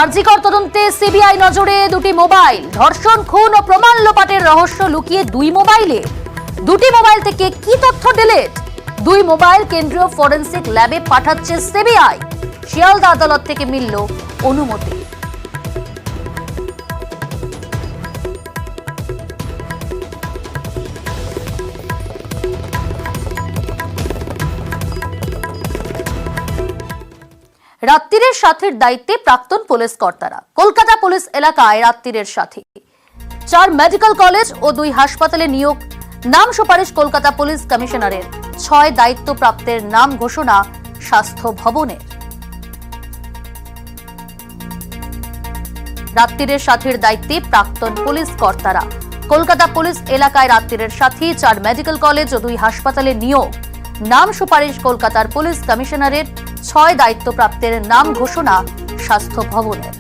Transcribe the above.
আরজিকর তদন্তে সিবিআই নজরে দুটি মোবাইল, ধর্ষণ, খুন ও প্রমাণ লোপাটের রহস্য লুকিয়ে দুই মোবাইলে। দুটি মোবাইল থেকে কি তথ্য ডিলিট? দুই মোবাইল কেন্দ্রীয় ফরেনসিক ল্যাবে পাঠাচ্ছে সিবিআই। শিয়ালদা আদালত থেকে মিলল অনুমতি। রাত্রির সাথীর দায়িত্বে প্রাক্তন পুলিশ কর্তারা। কলকাতা পুলিশ এলাকায় রাত্রির সাথী, 4 মেডিকেল কলেজ ও 2 হাসপাতালে নিয়োগ। নাম সুপারিশ কলকাতা পুলিশ কমিশনারের। 6 দায়িত্বপ্রাপ্তের নাম ঘোষণা স্বাস্থ্য ভবনের। রাত্রির সাথীর দায়িত্বে প্রাক্তন পুলিশ কর্তারা। কলকাতা পুলিশ এলাকায় রাত্রির সাথী, 4 মেডিকেল কলেজ ও 2 হাসপাতালে নিয়োগ। নাম সুপারিশ কলকাতার পুলিশ কমিশনারের। 6 দায়িত্বপ্রাপ্তের নাম ঘোষণা স্বাস্থ্য ভবনের।